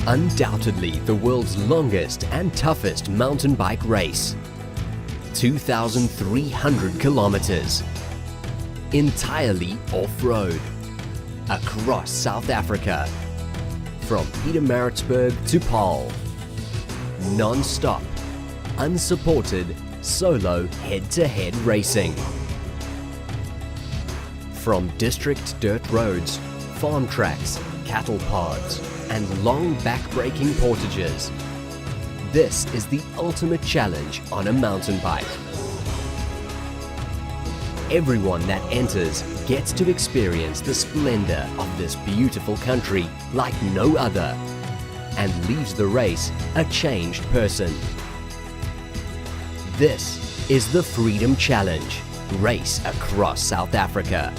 Undoubtedly the world's longest and toughest mountain bike race. 2,300 kilometers. Entirely off-road. Across South Africa. From Pietermaritzburg to Paarl. Non-stop, unsupported, solo head-to-head racing. From district dirt roads, farm tracks, cattle pods, and long back-breaking portages. This is the ultimate challenge on a mountain bike. Everyone that enters gets to experience the splendor of this beautiful country like no other, and leaves the race a changed person. This is the Freedom Challenge, race across South Africa.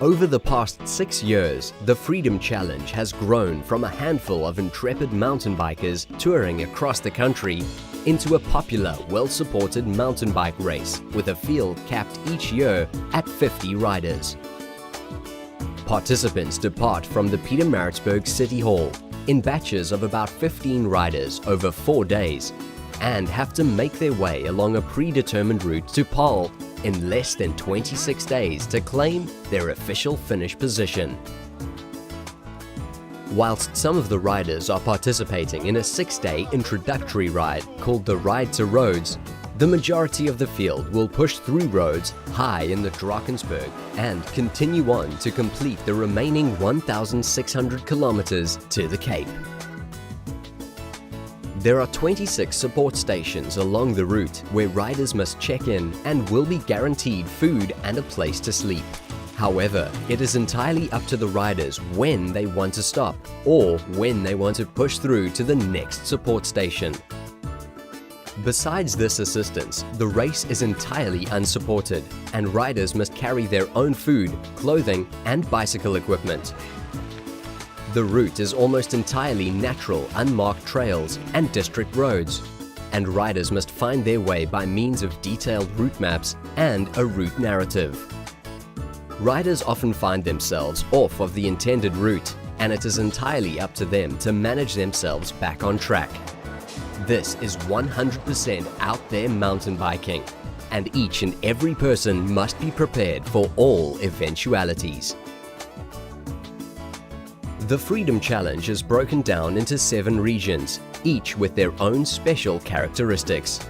Over the past 6 years, the Freedom Challenge has grown from a handful of intrepid mountain bikers touring across the country into a popular, well-supported mountain bike race with a field capped each year at 50 riders. Participants depart from the Pietermaritzburg City Hall in batches of about 15 riders over 4 days and have to make their way along a predetermined route to Paarl in less than 26 days to claim their official finish position. Whilst some of the riders are participating in a 6-day introductory ride called the Ride to Rhodes, the majority of the field will push through roads high in the Drakensberg and continue on to complete the remaining 1,600 kilometers to the Cape. There are 26 support stations along the route where riders must check in and will be guaranteed food and a place to sleep. However, it is entirely up to the riders when they want to stop or when they want to push through to the next support station. Besides this assistance, the race is entirely unsupported and riders must carry their own food, clothing and bicycle equipment. The route is almost entirely natural, unmarked trails and district roads, and riders must find their way by means of detailed route maps and a route narrative. Riders often find themselves off of the intended route, and it is entirely up to them to manage themselves back on track. This is 100% out there mountain biking, and each and every person must be prepared for all eventualities. The Freedom Challenge is broken down into 7 regions, each with their own special characteristics.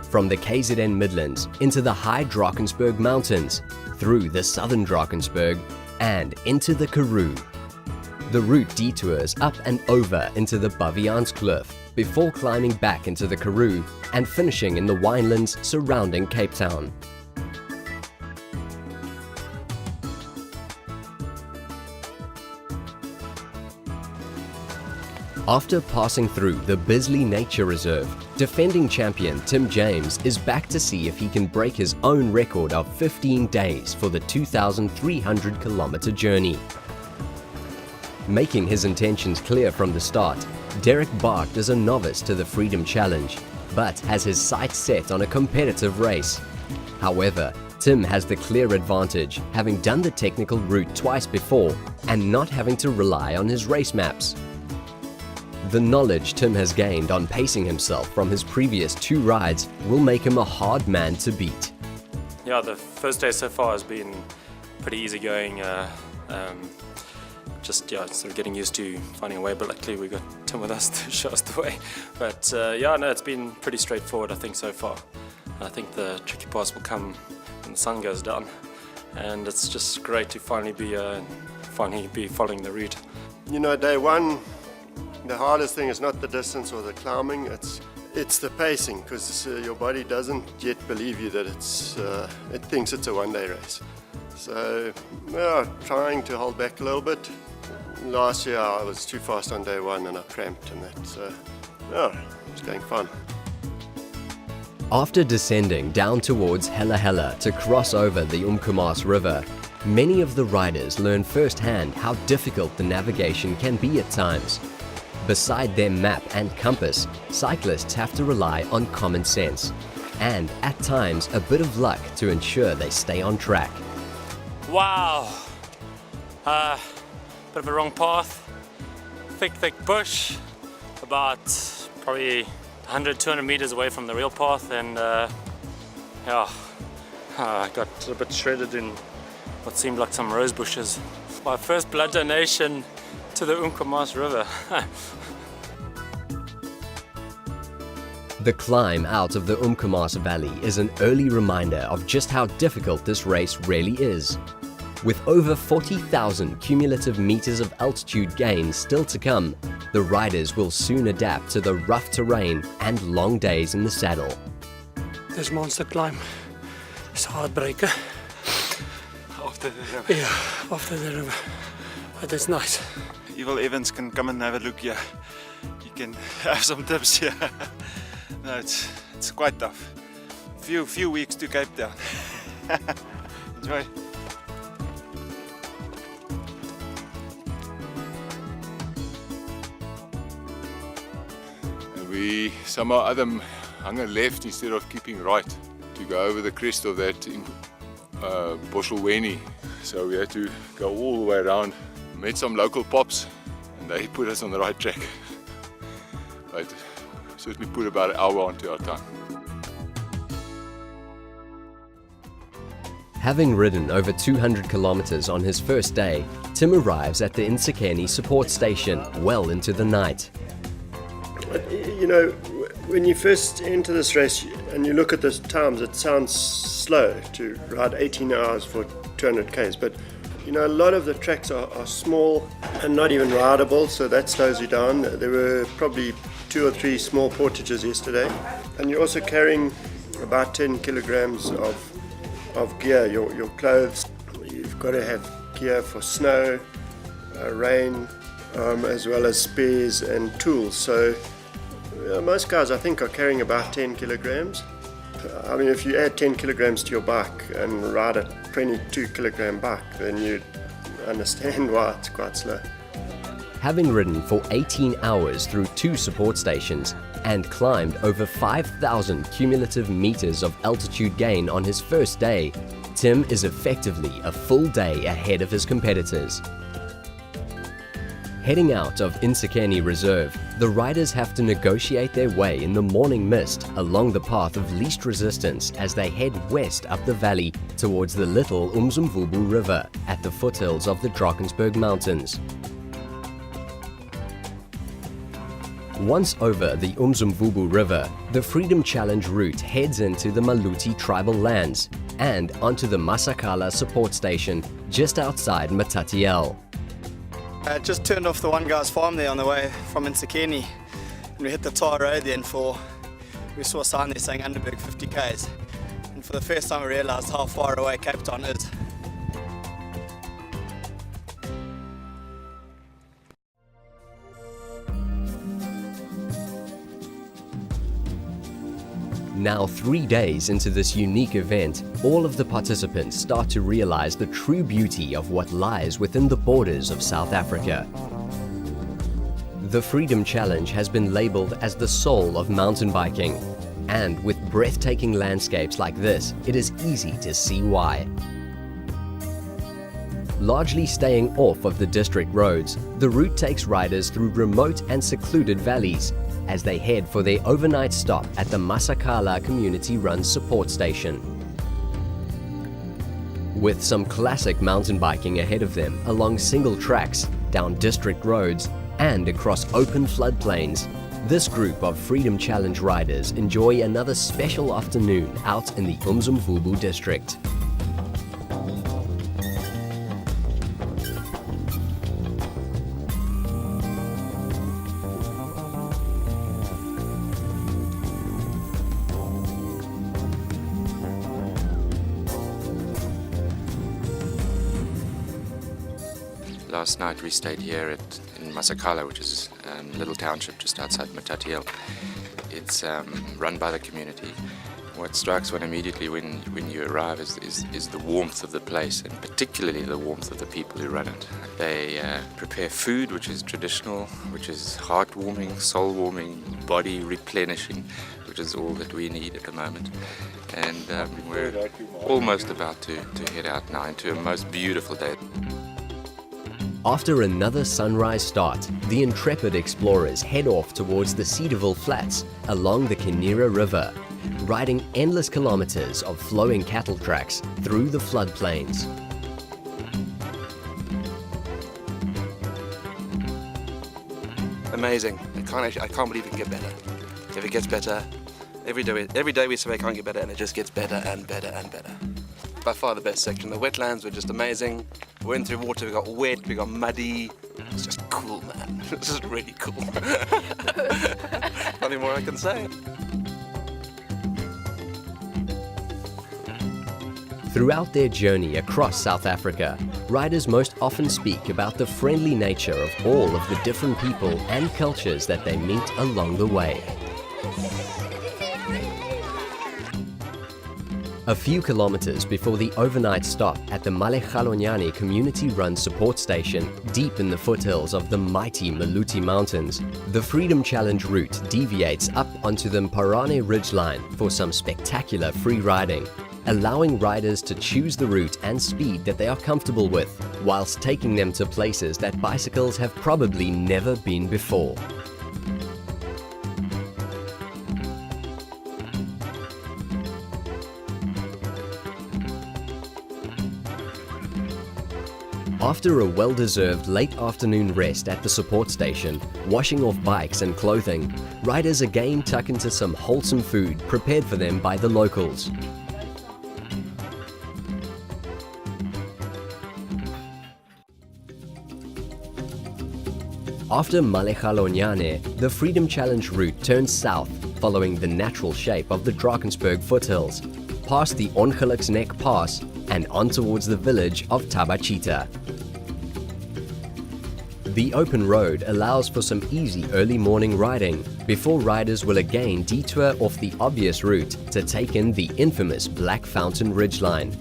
From the KZN Midlands into the high Drakensberg Mountains, through the southern Drakensberg, and into the Karoo. The route detours up and over into the Baviaanskloof before climbing back into the Karoo and finishing in the winelands surrounding Cape Town. After passing through the Bisley Nature Reserve, defending champion Tim James is back to see if he can break his own record of 15 days for the 2,300 kilometer journey. Making his intentions clear from the start, Derek Barked is a novice to the Freedom Challenge, but has his sights set on a competitive race. However, Tim has the clear advantage, having done the technical route twice before and not having to rely on his race maps. The knowledge Tim has gained on pacing himself from his previous 2 rides will make him a hard man to beat. Yeah, the first day so far has been pretty easygoing. Just sort of getting used to finding a way, but luckily we got Tim with us to show us the way. But it's been pretty straightforward, I think, so far. I think the tricky parts will come when the sun goes down, and it's just great to finally be following the route. You know, day one, the hardest thing is not the distance or the climbing, it's the pacing, because your body doesn't yet believe you that it thinks it's a one-day race. So, trying to hold back a little bit. Last year I was too fast on day one and I cramped and that, so it's going fun. After descending down towards Hella Hella to cross over the Umkomaas River, many of the riders learn firsthand how difficult the navigation can be at times. Beside their map and compass, cyclists have to rely on common sense. and at times a bit of luck to ensure they stay on track. Wow! Bit of a wrong path. Thick bush. About probably 100, 200 meters away from the real path, and yeah, I got a bit shredded in what seemed like some rose bushes. My first blood donation to the Umkomaas River. The climb out of the Umkomaas Valley is an early reminder of just how difficult this race really is. With over 40,000 cumulative meters of altitude gain still to come, the riders will soon adapt to the rough terrain and long days in the saddle. This monster climb is a heartbreaker. After the river. Yeah, after the river. But it's nice. Evil Evans can come and have a look here. He can have some tips here. No, it's quite tough. Few weeks to Cape Town. Enjoy. We somehow other hung a left instead of keeping right to go over the crest of that in Boshelweni. So we had to go all the way around. Met some local pops and they put us on the right track. But certainly put about an hour onto our time. Having ridden over 200 kilometers on his first day, Tim arrives at the Insekeni support station well into the night. You know, when you first enter this race and you look at the times, it sounds slow to ride 18 hours for 200 k's, but you know, a lot of the tracks are small and not even rideable, so that slows you down. There were probably 2 or 3 small portages yesterday, and you're also carrying about 10 kilograms of gear, your clothes. You've got to have gear for snow, rain, as well as spares and tools. So most guys, I think, are carrying about 10 kilograms. I mean, if you add 10 kilograms to your bike and ride a 22 kilogram bike, then you understand why it's quite slow. Having ridden for 18 hours through 2 support stations and climbed over 5,000 cumulative meters of altitude gain on his first day, Tim is effectively a full day ahead of his competitors. Heading out of Insekeni Reserve, the riders have to negotiate their way in the morning mist along the path of least resistance as they head west up the valley towards the little Umzimvubu River at the foothills of the Drakensberg Mountains. Once over the Umzimvubu River, the Freedom Challenge route heads into the Maluti tribal lands and onto the Masakala support station just outside Matatiele. I just turned off the one guy's farm there on the way from Insekeni, and we hit the tar road then we saw a sign there saying Underberg 50 k's, and for the first time I realised how far away Cape Town is. Now 3 days into this unique event, all of the participants start to realize the true beauty of what lies within the borders of South Africa. The Freedom Challenge has been labeled as the soul of mountain biking, and with breathtaking landscapes like this, it is easy to see why. Largely staying off of the district roads, the route takes riders through remote and secluded valleys as they head for their overnight stop at the Masakala community-run support station. With some classic mountain biking ahead of them along single tracks, down district roads, and across open floodplains, this group of Freedom Challenge riders enjoy another special afternoon out in the Umzimvubu district. Last night we stayed here in Masakala, which is a little township just outside Matatiele. It's run by the community, What strikes one immediately when you arrive is the warmth of the place, and particularly the warmth of the people who run it. They prepare food which is traditional, which is heart-warming, soul-warming, body replenishing, which is all that we need at the moment. And we're almost about to head out now into a most beautiful day. After another sunrise start, the intrepid explorers head off towards the Cedarville Flats along the Kinera River, riding endless kilometers of flowing cattle tracks through the floodplains. Amazing. I can't believe it can get better. If it gets better, every day we say it can't get better, and it just gets better and better and better. By far the best section. The wetlands were just amazing. We went through water, we got wet, we got muddy. It's just cool, man. It's just really cool. Nothing more I can say. Throughout their journey across South Africa, riders most often speak about the friendly nature of all of the different people and cultures that they meet along the way. A few kilometers before the overnight stop at the Malegalonyane community-run support station, deep in the foothills of the mighty Maluti Mountains, the Freedom Challenge route deviates up onto the Mparane ridgeline for some spectacular free riding, allowing riders to choose the route and speed that they are comfortable with, whilst taking them to places that bicycles have probably never been before. After a well-deserved late afternoon rest at the support station, washing off bikes and clothing, riders again tuck into some wholesome food prepared for them by the locals. After Malegalonyane, the Freedom Challenge route turns south following the natural shape of the Drakensberg foothills, past the Ongeluksnek Pass and on towards the village of Tabachita. The open road allows for some easy early morning riding before riders will again detour off the obvious route to take in the infamous Black Fountain ridgeline.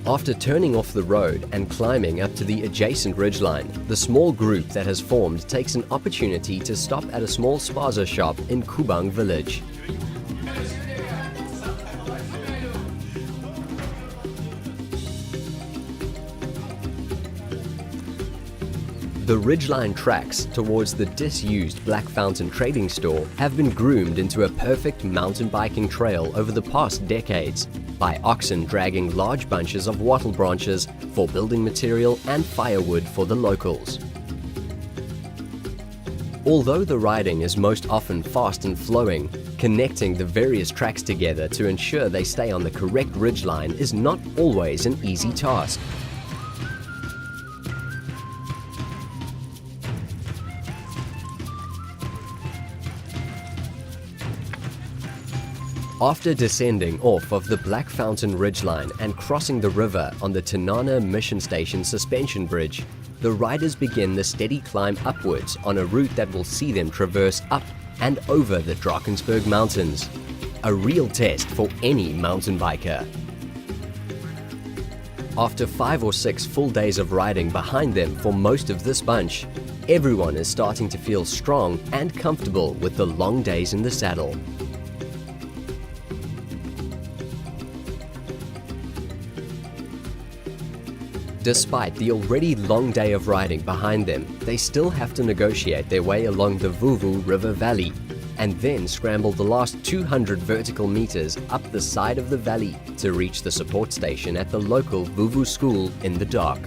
After turning off the road and climbing up to the adjacent ridgeline, the small group that has formed takes an opportunity to stop at a small spaza shop in Kubang village. The ridgeline tracks towards the disused Black Fountain trading store have been groomed into a perfect mountain biking trail over the past decades by oxen dragging large bunches of wattle branches for building material and firewood for the locals. Although the riding is most often fast and flowing, connecting the various tracks together to ensure they stay on the correct ridgeline is not always an easy task. After descending off of the Black Fountain ridgeline and crossing the river on the Tanana Mission Station suspension bridge, the riders begin the steady climb upwards on a route that will see them traverse up and over the Drakensberg Mountains, a real test for any mountain biker. After 5 or 6 full days of riding behind them for most of this bunch, everyone is starting to feel strong and comfortable with the long days in the saddle. Despite the already long day of riding behind them, they still have to negotiate their way along the Vuvu River Valley and then scramble the last 200 vertical meters up the side of the valley to reach the support station at the local Vuvu school in the dark.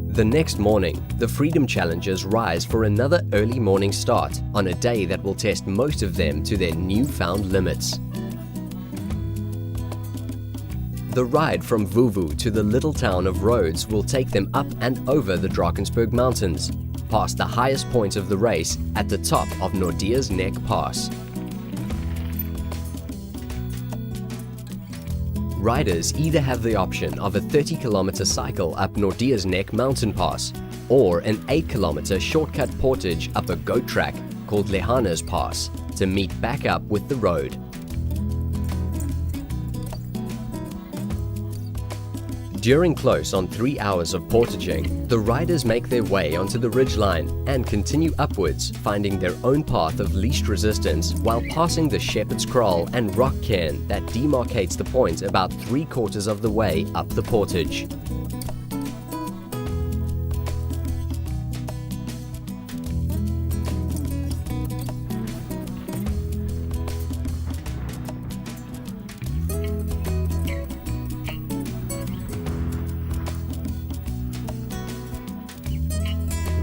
The next morning, the Freedom Challengers rise for another early morning start on a day that will test most of them to their newfound limits. The ride from Vuvu to the little town of Rhodes will take them up and over the Drakensberg Mountains, past the highest point of the race at the top of Nordea's Neck Pass. Riders either have the option of a 30-kilometer cycle up Nordea's Neck mountain pass or an 8-kilometer shortcut portage up a goat track called Lehana's Pass to meet back up with the road. During close on 3 hours of portaging, the riders make their way onto the ridgeline and continue upwards, finding their own path of least resistance while passing the Shepherd's Kraal and rock cairn that demarcates the point about 3/4 of the way up the portage.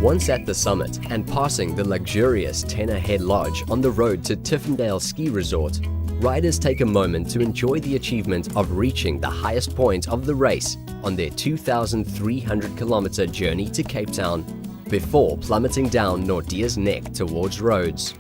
Once at the summit and passing the luxurious Tenor Head Lodge on the road to Tiffindale Ski Resort, riders take a moment to enjoy the achievement of reaching the highest point of the race on their 2,300-kilometer journey to Cape Town, before plummeting down Nordea's Neck towards Rhodes.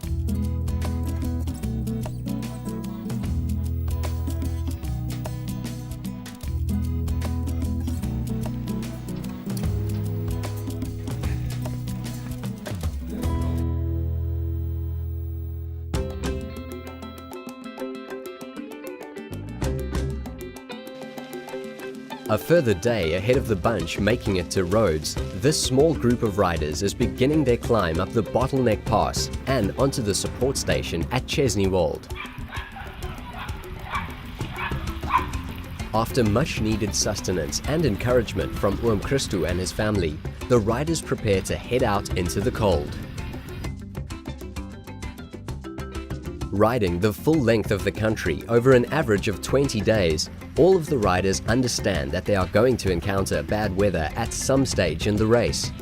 A further day ahead of the bunch making it to Rhodes, this small group of riders is beginning their climb up the Bottleneck Pass and onto the support station at Chesneywold. After much needed sustenance and encouragement from Oom Christo and his family, the riders prepare to head out into the cold. Riding the full length of the country over an average of 20 days, all of the riders understand that they are going to encounter bad weather at some stage in the race.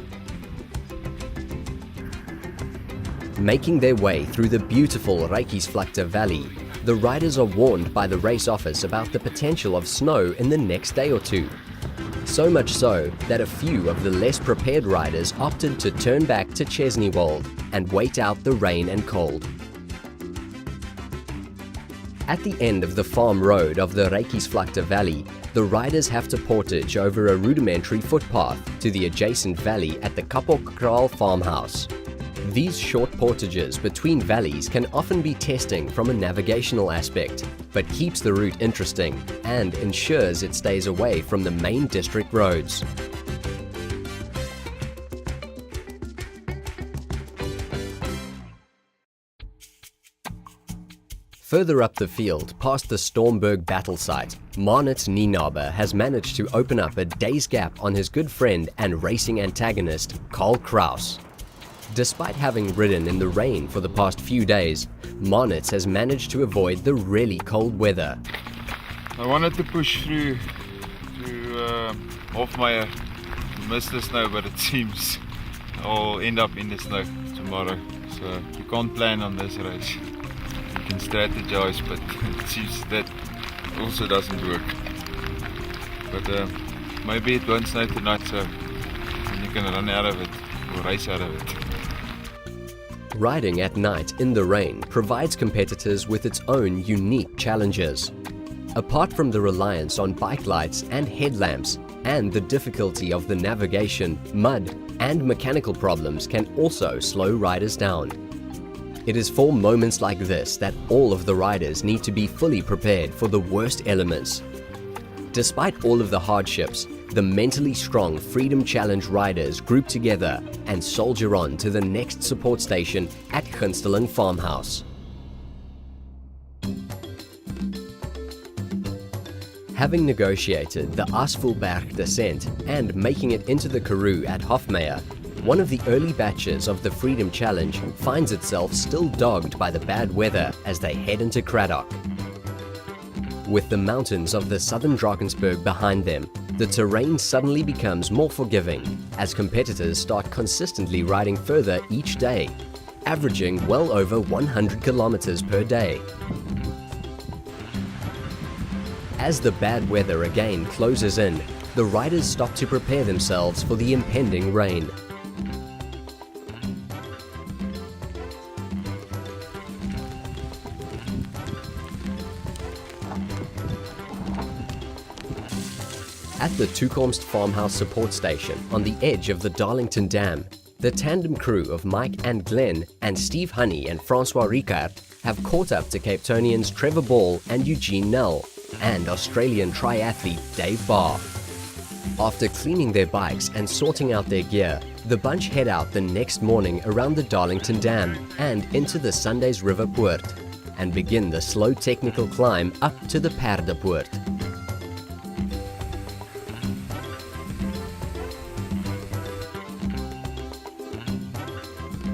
Making their way through the beautiful Drakensberg Valley, the riders are warned by the race office about the potential of snow in the next day or two. So much so that a few of the less prepared riders opted to turn back to Chesneywold and wait out the rain and cold. At the end of the farm road of the Drakensberg Valley, the riders have to portage over a rudimentary footpath to the adjacent valley at the Kapokkraal farmhouse. These short portages between valleys can often be testing from a navigational aspect, but keeps the route interesting and ensures it stays away from the main district roads. Further up the field, past the Stormberg battle site, Marnit Nienaber has managed to open up a day's gap on his good friend and racing antagonist, Karl Kraus. Despite having ridden in the rain for the past few days, Marnit has managed to avoid the really cold weather. I wanted to push through to Hofmeyer to miss the snow, but it seems I'll end up in the snow tomorrow. So you can't plan on this race. You can strategize, but it seems that also doesn't work. But maybe it won't snow tonight, so you can run out of it or race out of it. Riding at night in the rain provides competitors with its own unique challenges. Apart from the reliance on bike lights and headlamps, and the difficulty of the navigation, mud, and mechanical problems can also slow riders down. It is for moments like this that all of the riders need to be fully prepared for the worst elements. Despite all of the hardships, the mentally strong Freedom Challenge riders group together and soldier on to the next support station at Gunsteling Farmhouse. Having negotiated the Asvoelberg descent and making it into the Karoo at Hofmeyer, one of the early batches of the Freedom Challenge finds itself still dogged by the bad weather as they head into Craddock. With the mountains of the southern Drakensberg behind them, the terrain suddenly becomes more forgiving as competitors start consistently riding further each day, averaging well over 100 kilometers per day. As the bad weather again closes in, the riders stop to prepare themselves for the impending rain. At the Toekomst Farmhouse support station on the edge of the Darlington Dam, the tandem crew of Mike and Glenn and Steve Honey and Francois Ricard have caught up to Cape Townians Trevor Ball and Eugene Null and Australian triathlete Dave Barr. After cleaning their bikes and sorting out their gear, the bunch head out the next morning around the Darlington Dam and into the Sundays River Poort and begin the slow technical climb up to the Paardepoort.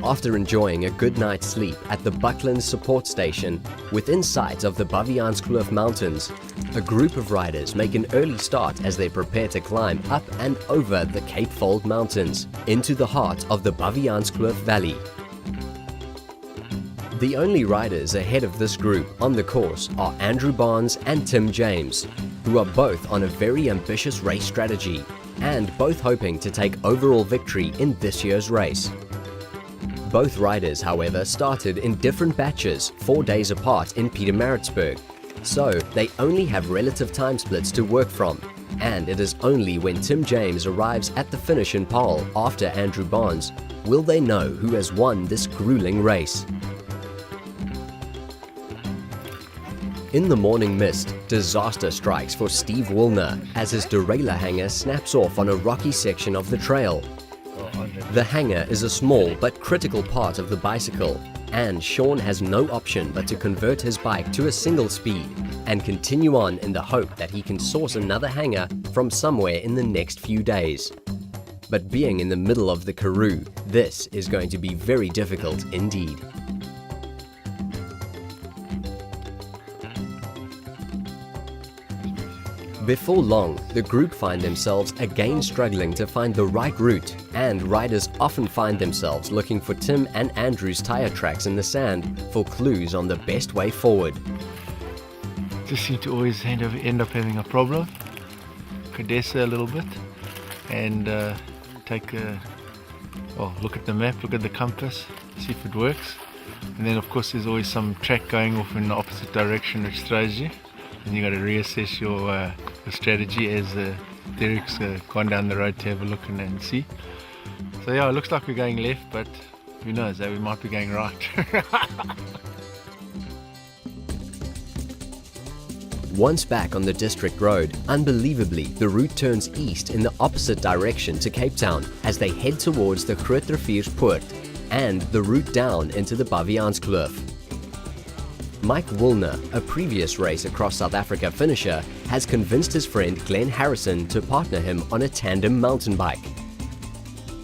After enjoying a good night's sleep at the Bucklands support station within sight of the Baviaanskloof Mountains, a group of riders make an early start as they prepare to climb up and over the Cape Fold Mountains into the heart of the Baviaanskloof Valley. The only riders ahead of this group on the course are Andrew Barnes and Tim James, who are both on a very ambitious race strategy and both hoping to take overall victory in this year's race. Both riders, however, started in different batches 4 days apart in Pietermaritzburg, so they only have relative time splits to work from, and it is only when Tim James arrives at the finish in pole after Andrew Barnes will they know who has won this grueling race. In the morning mist, disaster strikes for Steve Woolner as his derailleur hanger snaps off on a rocky section of the trail. The hanger is a small but critical part of the bicycle, and Sean has no option but to convert his bike to a single speed and continue on in the hope that he can source another hanger from somewhere in the next few days. But being in the middle of the Karoo, this is going to be very difficult indeed. Before long, the group find themselves again struggling to find the right route, and riders often find themselves looking for Tim and Andrew's tire tracks in the sand for clues on the best way forward. Just seem to always end up having a problem. Cadessa a little bit and look at the map, look at the compass, see if it works. And then of course there's always some track going off in the opposite direction which throws you. And you got to reassess your strategy as Derek's gone down the road to have a look and see. So yeah, it looks like we're going left, but who knows, we might be going right. Once back on the district road, unbelievably, the route turns east in the opposite direction to Cape Town as they head towards the Grootrivierspoort and the route down into the Baviaanskloof. Mike Woolner, a previous race across South Africa finisher, has convinced his friend Glenn Harrison to partner him on a tandem mountain bike.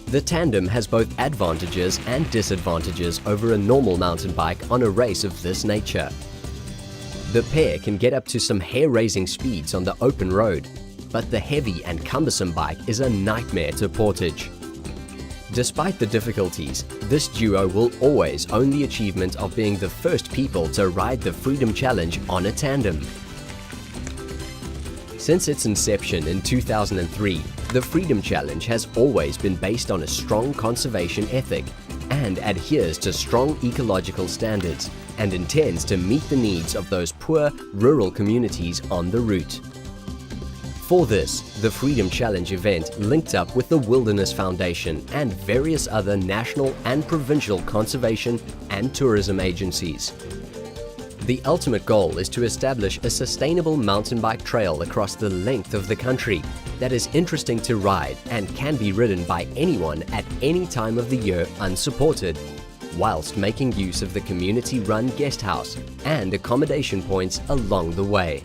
The tandem has both advantages and disadvantages over a normal mountain bike on a race of this nature. The pair can get up to some hair-raising speeds on the open road, but the heavy and cumbersome bike is a nightmare to portage. Despite the difficulties, this duo will always own the achievement of being the first people to ride the Freedom Challenge on a tandem. Since its inception in 2003, the Freedom Challenge has always been based on a strong conservation ethic and adheres to strong ecological standards and intends to meet the needs of those poor rural communities on the route. For this, the Freedom Challenge event linked up with the Wilderness Foundation and various other national and provincial conservation and tourism agencies. The ultimate goal is to establish a sustainable mountain bike trail across the length of the country that is interesting to ride and can be ridden by anyone at any time of the year unsupported, whilst making use of the community-run guest house and accommodation points along the way.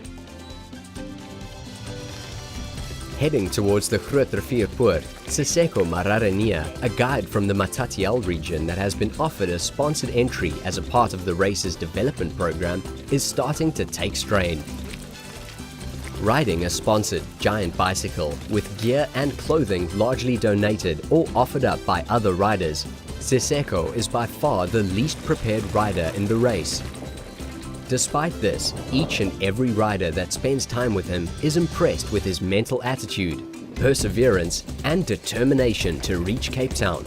Heading towards the Grootrivierspoort, Siseko Mararenia, a guide from the Matatiele region that has been offered a sponsored entry as a part of the race's development program, is starting to take strain. Riding a sponsored giant bicycle with gear and clothing largely donated or offered up by other riders, Siseko is by far the least prepared rider in the race. Despite this, each and every rider that spends time with him is impressed with his mental attitude, perseverance, and determination to reach Cape Town.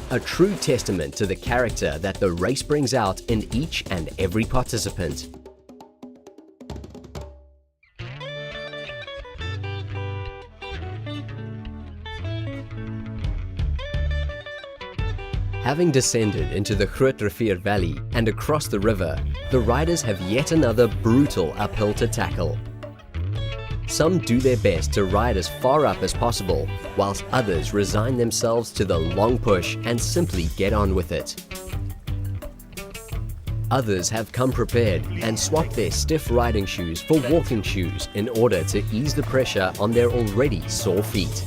A true testament to the character that the race brings out in each and every participant. Having descended into the Groot Rivier Valley and across the river, the riders have yet another brutal uphill to tackle. Some do their best to ride as far up as possible, whilst others resign themselves to the long push and simply get on with it. Others have come prepared and swapped their stiff riding shoes for walking shoes in order to ease the pressure on their already sore feet.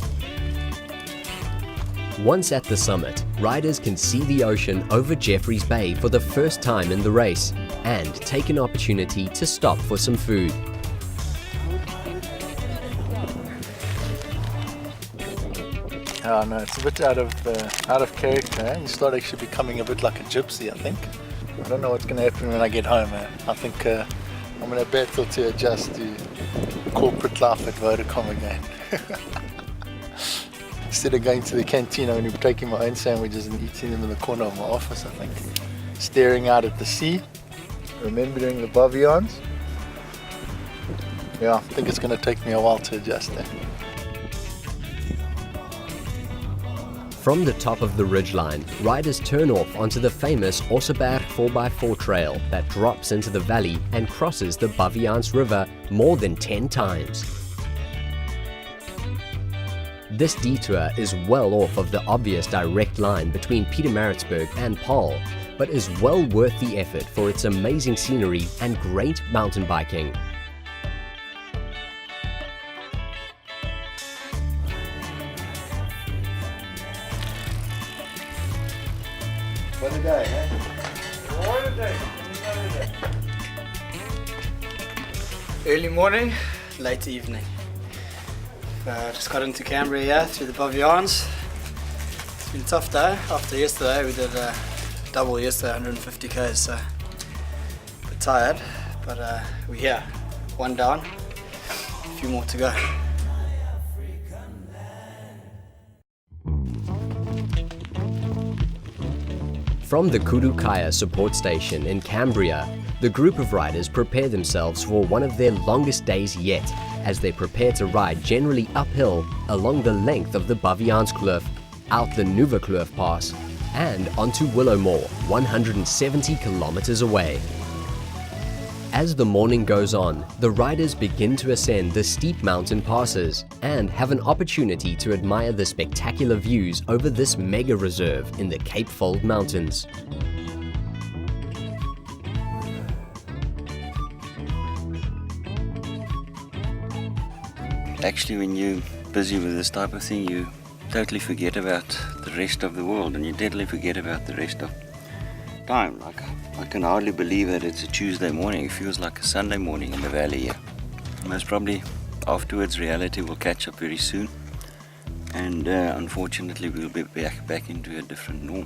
Once at the summit, riders can see the ocean over Jeffreys Bay for the first time in the race and take an opportunity to stop for some food. Oh no, it's a bit out of character. Eh? You start actually becoming a bit like a gypsy, I think. I don't know what's going to happen when I get home. I think I'm going to battle to adjust to corporate life at Vodacom again. Instead of going to the canteen, I'm going to be taking my own sandwiches and eating them in the corner of my office, I think. Staring out at the sea, remembering the Bavians. Yeah, I think it's going to take me a while to adjust there. From the top of the ridgeline, riders turn off onto the famous Osseberg 4x4 trail that drops into the valley and crosses the Bavians River more than 10 times. This detour is well off of the obvious direct line between Pietermaritzburg and Paarl, but is well worth the effort for its amazing scenery and great mountain biking. What a day, eh? What a day. Early morning, late evening. Just got into Canberra here through the Bavians. It's been a tough day. After yesterday, we did double yesterday, 150 k's, so a bit tired, but we're here. One down, a few more to go. From the Kudukaya support station in Cambria, the group of riders prepare themselves for one of their longest days yet, as they prepare to ride generally uphill along the length of the Bavianskloof, out the Nuwekloof Pass, and onto Willowmore, 170 kilometers away. As the morning goes on, the riders begin to ascend the steep mountain passes and have an opportunity to admire the spectacular views over this mega reserve in the Cape Fold Mountains. Actually, when you're busy with this type of thing, you totally forget about the rest of the world, and you totally forget about the rest of time. Like, I can hardly believe that it's a Tuesday morning. It feels like a Sunday morning in the valley here. Most probably afterwards reality will catch up very soon, and unfortunately we'll be back into a different norm.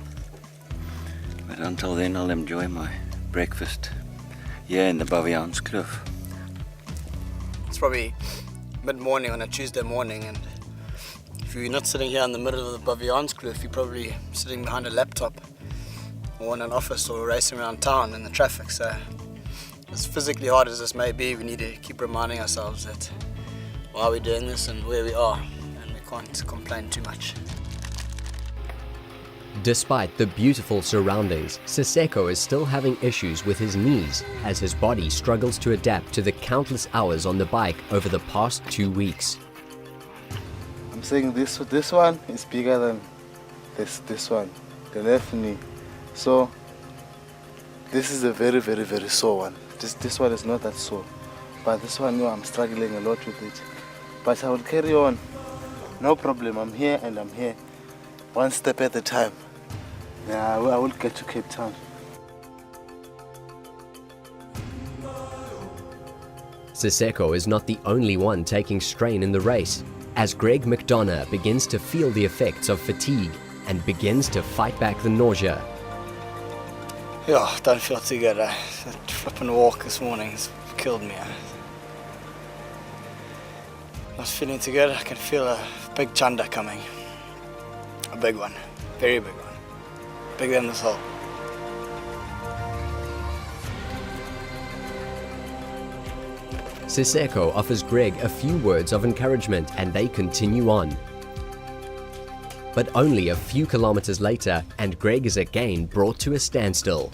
But until then, I'll enjoy my breakfast here in the Bavianskloof. It's probably mid-morning on a Tuesday morning, and if you're not sitting here in the middle of the Bavianskloof, you're probably sitting behind a laptop or in an office or racing around town in the traffic. So as physically hard as this may be, we need to keep reminding ourselves that why we're doing this and where we are, and we can't complain too much. Despite the beautiful surroundings, Siseko is still having issues with his knees as his body struggles to adapt to the countless hours on the bike over the past 2 weeks. I'm saying this one is bigger than this one, the left knee. So this is a very, very, very sore one. This one is not that sore, but this one, I'm struggling a lot with it. But I will carry on, no problem. I'm here and I'm here, one step at a time. Yeah, I will get to Cape Town. Siseko is not the only one taking strain in the race, as Greg McDonough begins to feel the effects of fatigue and begins to fight back the nausea. Yeah, don't feel too good. That flipping walk this morning has killed me. Not feeling too good. I can feel a big chanda coming. A big one, very big one. Bigger than this hole. Siseko offers Greg a few words of encouragement and they continue on. but only a few kilometers later and Greg is again brought to a standstill.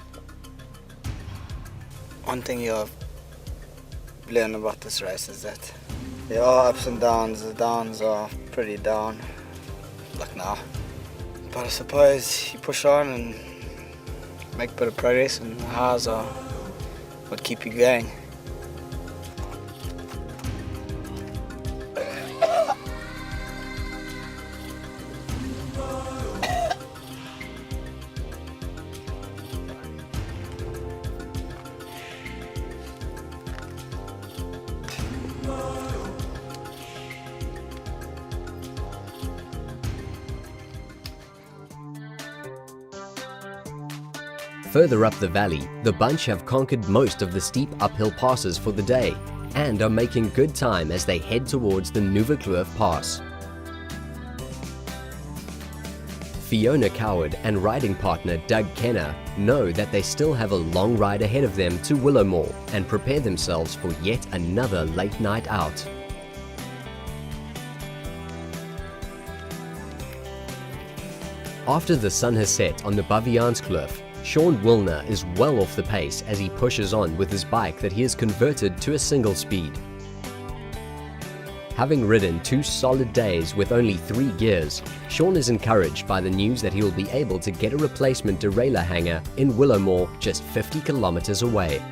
One thing you've learned about this race is that there are ups and downs. The downs are pretty down, like now. But I suppose you push on and make a bit of progress, and the highs are what keep you going. Further up the valley, the bunch have conquered most of the steep uphill passes for the day and are making good time as they head towards the Nuwekloof Pass. Fiona Coward and riding partner Doug Kenner know that they still have a long ride ahead of them to Willowmore and prepare themselves for yet another late night out. After the sun has set on the Baviaanskloof, Sean Wilner is well off the pace as he pushes on with his bike that he has converted to a single speed. Having ridden 2 solid days with only 3 gears, Sean is encouraged by the news that he will be able to get a replacement derailleur hanger in Willowmore just 50 kilometers away.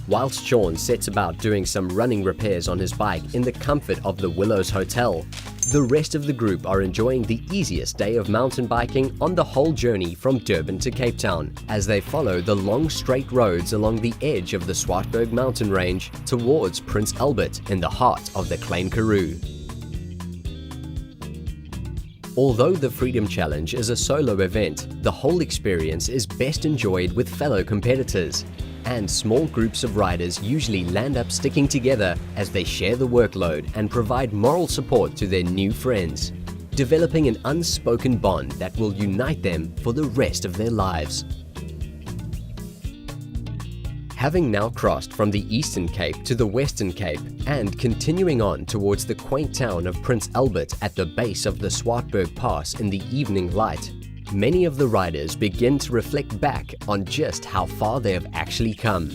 Whilst Sean sets about doing some running repairs on his bike in the comfort of the Willows Hotel, the rest of the group are enjoying the easiest day of mountain biking on the whole journey from Durban to Cape Town as they follow the long straight roads along the edge of the Swartberg mountain range towards Prince Albert in the heart of the Klein Karoo. Although the Freedom Challenge is a solo event, the whole experience is best enjoyed with fellow competitors, and small groups of riders usually land up sticking together as they share the workload and provide moral support to their new friends, developing an unspoken bond that will unite them for the rest of their lives. Having now crossed from the Eastern Cape to the Western Cape and continuing on towards the quaint town of Prince Albert at the base of the Swartberg Pass in the evening light, many of the riders begin to reflect back on just how far they have actually come.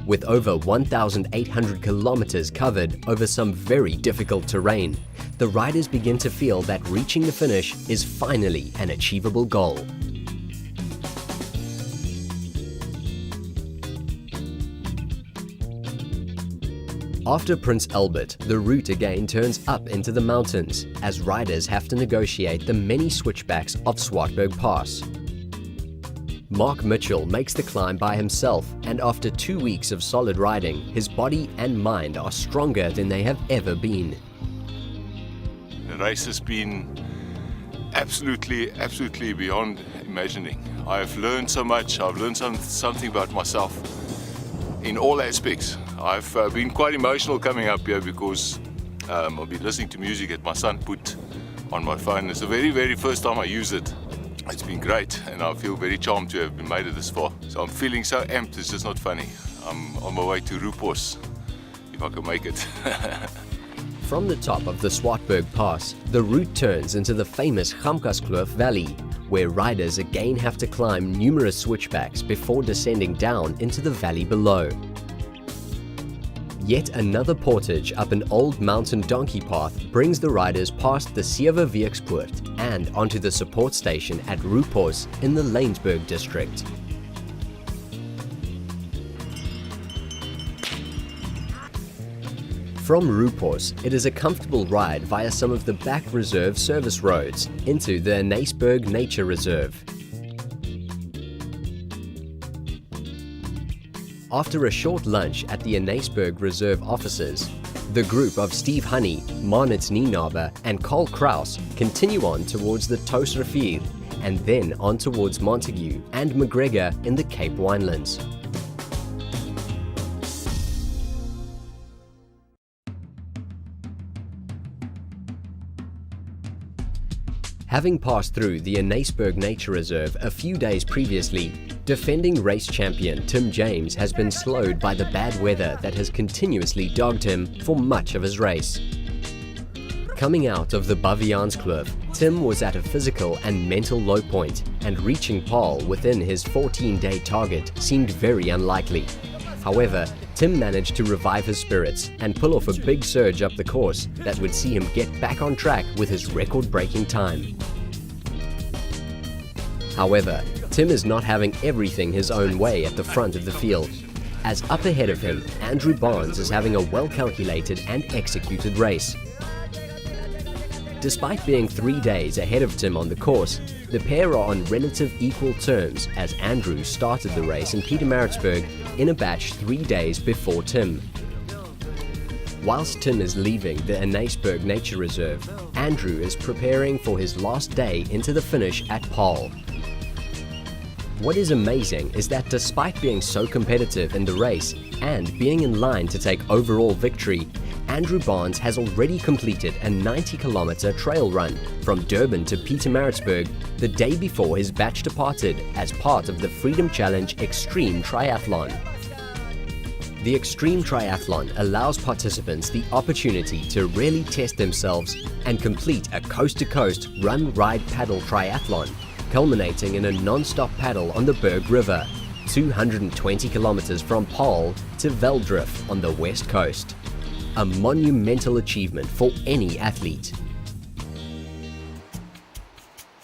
With over 1,800 kilometers covered over some very difficult terrain, the riders begin to feel that reaching the finish is finally an achievable goal. After Prince Albert, the route again turns up into the mountains as riders have to negotiate the many switchbacks of Swartberg Pass. Mark Mitchell makes the climb by himself, and after 2 weeks of solid riding, his body and mind are stronger than they have ever been. The race has been absolutely beyond imagining. I've learned so much. I've learned something about myself in all aspects. I've been quite emotional coming up here because I've been listening to music that my son put on my phone. It's the very first time I use it. It's been great, and I feel very charmed to have been made it this far. So I'm feeling so amped, it's just not funny. I'm on my way to Rupos, if I can make it. From the top of the Swartberg Pass, the route turns into the famous Gamkaskloof Valley, where riders again have to climb numerous switchbacks before descending down into the valley below. Yet another portage up an old mountain donkey path brings the riders past the Seweweekspoort and onto the support station at Rupos in the Laingsburg district. From Rupos, it is a comfortable ride via some of the back reserve service roads into the Naceberg Nature Reserve. After a short lunch at the Naceberg Reserve offices, the group of Steve Honey, Marnitz Nienaber and Carl Kraus continue on towards the Toosrivier and then on towards Montague and McGregor in the Cape Winelands. Having passed through the Drakensberg Nature Reserve a few days previously, defending race champion Tim James has been slowed by the bad weather that has continuously dogged him for much of his race. Coming out of the Baviaanskloof, Tim was at a physical and mental low point, and reaching Paarl within his 14-day target seemed very unlikely. However, Tim managed to revive his spirits and pull off a big surge up the course that would see him get back on track with his record-breaking time. However, Tim is not having everything his own way at the front of the field, as up ahead of him, Andrew Barnes is having a well-calculated and executed race. Despite being 3 days ahead of Tim on the course, the pair are on relative equal terms as Andrew started the race in Pietermaritzburg in a batch 3 days before Tim. Whilst Tim is leaving the Drakensberg Nature Reserve, Andrew is preparing for his last day into the finish at Paarl. What is amazing is that despite being so competitive in the race and being in line to take overall victory, Andrew Barnes has already completed a 90-kilometer trail run from Durban to Pietermaritzburg the day before his batch departed as part of the Freedom Challenge Extreme Triathlon. The Extreme Triathlon allows participants the opportunity to really test themselves and complete a coast-to-coast run-ride-paddle triathlon, culminating in a non-stop paddle on the Berg River, 220 kilometers from Paarl to Veldrift on the west coast. A monumental achievement for any athlete.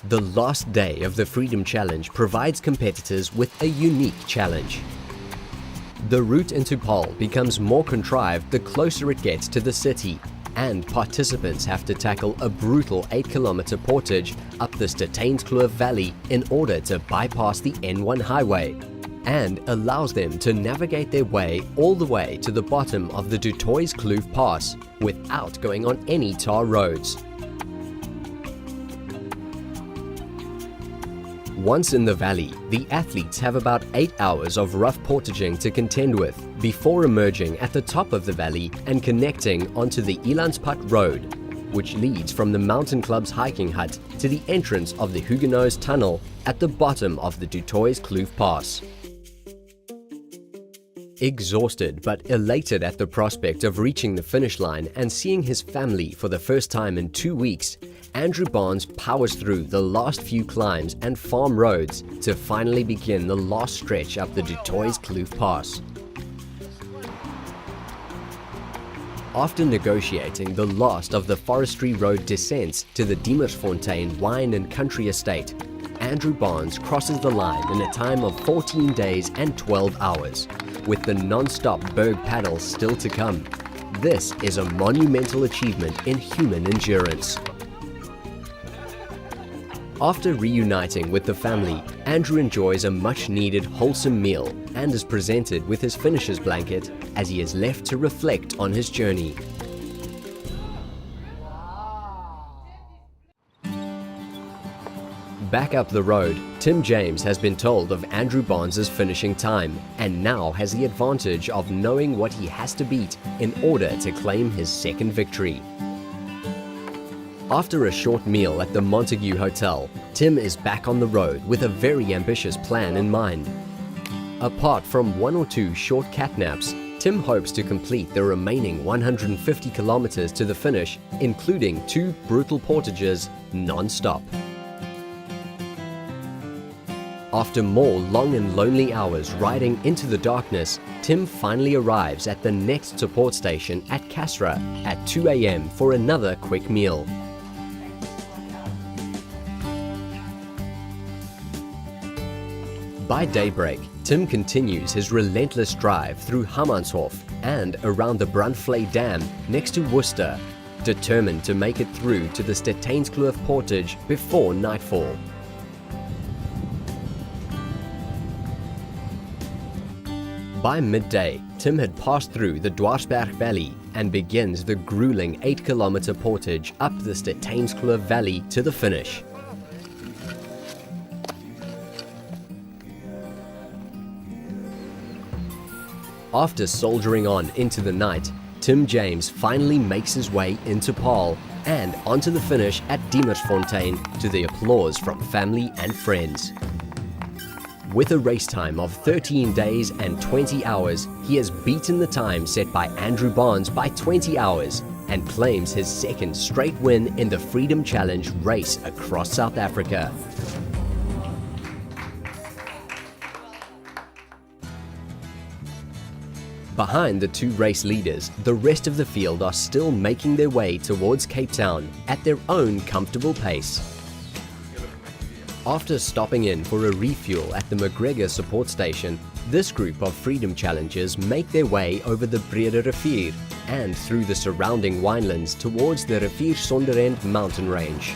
The last day of the Freedom Challenge provides competitors with a unique challenge. The route into Paarl becomes more contrived the closer it gets to the city, and participants have to tackle a brutal 8-kilometer portage up the Drakensberg Valley in order to bypass the N1 highway, and allows them to navigate their way all the way to the bottom of the Kloof Pass without going on any tar roads. Once in the valley, the athletes have about 8 hours of rough portaging to contend with before emerging at the top of the valley and connecting onto the Elandspad Road, which leads from the mountain club's hiking hut to the entrance of the Huguenots Tunnel at the bottom of the Kloof Pass. Exhausted but elated at the prospect of reaching the finish line and seeing his family for the first time in 2 weeks, Andrew Barnes powers through the last few climbs and farm roads to finally begin the last stretch up the Kloof Pass. After negotiating the last of the forestry road descents to the Diemersfontein Wine and Country Estate, Andrew Barnes crosses the line in a time of 14 days and 12 hours, with the non-stop Berg paddle still to come. This is a monumental achievement in human endurance. After reuniting with the family, Andrew enjoys a much-needed wholesome meal and is presented with his finisher's blanket as he is left to reflect on his journey. Back up the road, Tim James has been told of Andrew Barnes' finishing time and now has the advantage of knowing what he has to beat in order to claim his second victory. After a short meal at the Montague Hotel, Tim is back on the road with a very ambitious plan in mind. Apart from 1 or 2 short catnaps, Tim hopes to complete the remaining 150 kilometers to the finish, including 2 brutal portages non-stop. After more long and lonely hours riding into the darkness, Tim finally arrives at the next support station at Kasra at 2 a.m. for another quick meal. By daybreak, Tim continues his relentless drive through Hammanshof and around the Brandvlei Dam next to Worcester, determined to make it through to the Drakensberg portage before nightfall. By midday, Tim had passed through the Dwarsberg Valley and begins the grueling 8-kilometer portage up the Drakensberg Valley to the finish. After soldiering on into the night, Tim James finally makes his way into Paarl and onto the finish at Diemersfontein to the applause from family and friends. With a race time of 13 days and 20 hours, he has beaten the time set by Andrew Barnes by 20 hours and claims his second straight win in the Freedom Challenge race across South Africa. Behind the two race leaders, the rest of the field are still making their way towards Cape Town at their own comfortable pace. After stopping in for a refuel at the McGregor support station, this group of Freedom Challengers make their way over the Brede Rivier and through the surrounding winelands towards the Rivier Sonderend mountain range.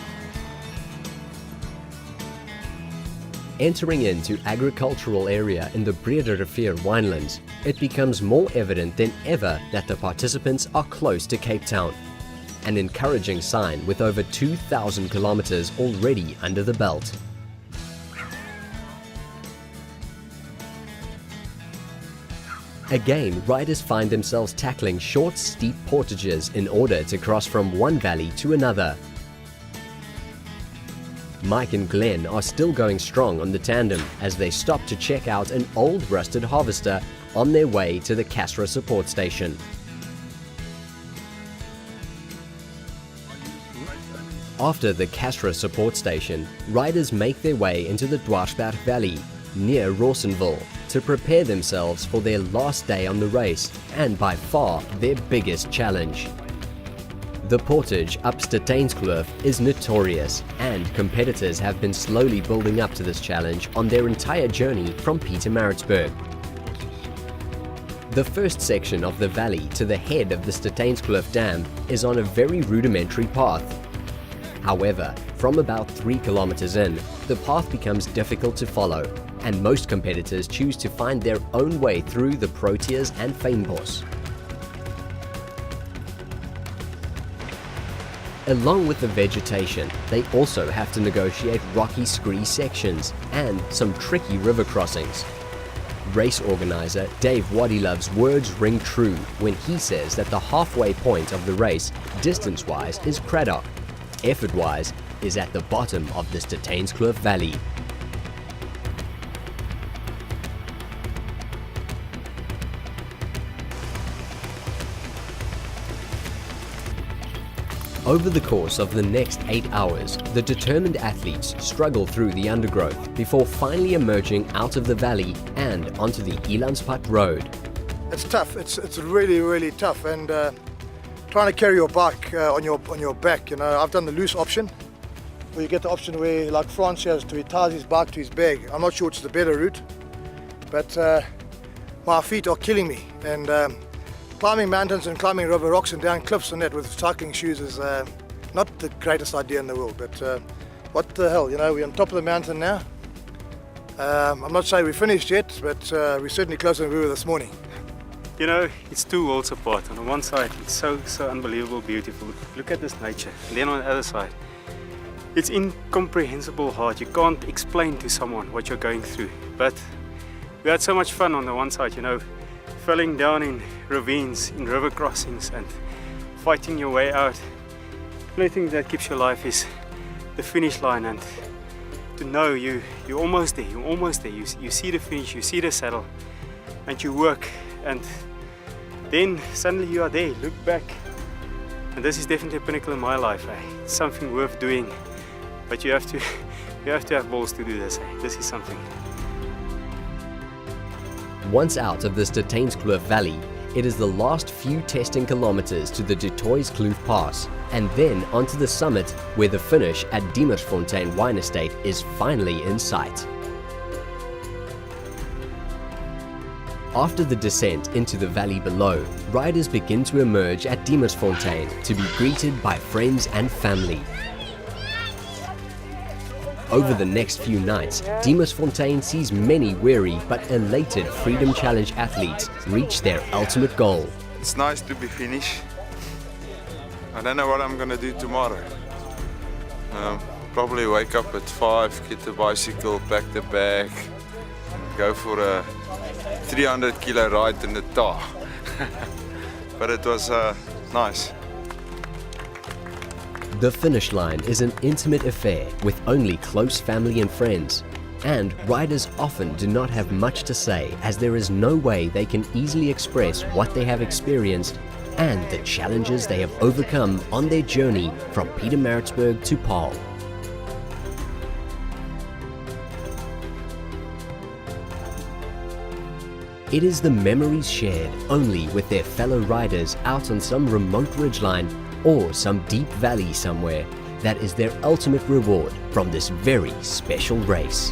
Entering into agricultural area in the Brede Rivier winelands, it becomes more evident than ever that the participants are close to Cape Town. An encouraging sign with over 2,000 kilometers already under the belt. Again, riders find themselves tackling short, steep portages in order to cross from one valley to another. Mike and Glenn are still going strong on the tandem as they stop to check out an old rusted harvester on their way to the Casra support station. After the Casra support station, riders make their way into the Dwarsberg Valley near Rawsonville to prepare themselves for their last day on the race and by far their biggest challenge. The portage up Steynskloof is notorious and competitors have been slowly building up to this challenge on their entire journey from Pietermaritzburg. The first section of the valley to the head of the Steynskloof Dam is on a very rudimentary path. However, from about 3 kilometers in, the path becomes difficult to follow and most competitors choose to find their own way through the Proteas and Fynbos. Along with the vegetation, they also have to negotiate rocky scree sections and some tricky river crossings. Race organizer Dave Wadilove's words ring true when he says that the halfway point of the race, distance-wise, is Craddock, effort-wise, is at the bottom of the Steynskloof Valley. Over the course of the next 8 hours, the determined athletes struggle through the undergrowth before finally emerging out of the valley and onto the Elandspad Road. It's tough. It's really, really tough. And trying to carry your bike on your back, you know, I've done the loose option, where you get the option where, like Frans has, to he ties his bike to his bag. I'm not sure which is the better route, but my feet are killing me. And climbing mountains and climbing river rocks and down cliffs and that with cycling shoes is not the greatest idea in the world, but what the hell, you know, we're on top of the mountain now. I'm not saying we're finished yet, but we're certainly closer than we were this morning. You know, it's two worlds apart. On the one side, it's so unbelievable beautiful. Look at this nature. And then on the other side, it's incomprehensible hard. You can't explain to someone what you're going through. But we had so much fun on the one side, you know, falling down in ravines, in river crossings and fighting your way out. The only thing that keeps you alive is the finish line, and to know you're almost there, you see the finish, you see the saddle, and you work, and then suddenly you are there, look back. And this is definitely a pinnacle in my life. It's something worth doing, but you have to have balls to do this. This is something. Once out of the Steynskloof Valley, it is the last few testing kilometers to the De Toyskloof Pass, and then onto the summit where the finish at Diemersfontein Wine Estate is finally in sight. After the descent into the valley below, riders begin to emerge at Diemersfontein to be greeted by friends and family. Over the next few nights, Diemersfontein sees many weary but elated Freedom Challenge athletes reach their ultimate goal. It's nice to be finished. I don't know what I'm going to do tomorrow. Probably wake up at 5, get the bicycle, pack the bag, and go for a 300 kilo ride in the tar. But it was nice. The finish line is an intimate affair with only close family and friends, and riders often do not have much to say as there is no way they can easily express what they have experienced and the challenges they have overcome on their journey from Pietermaritzburg to Paarl. It is the memories shared only with their fellow riders out on some remote ridgeline or some deep valley somewhere that is their ultimate reward from this very special race.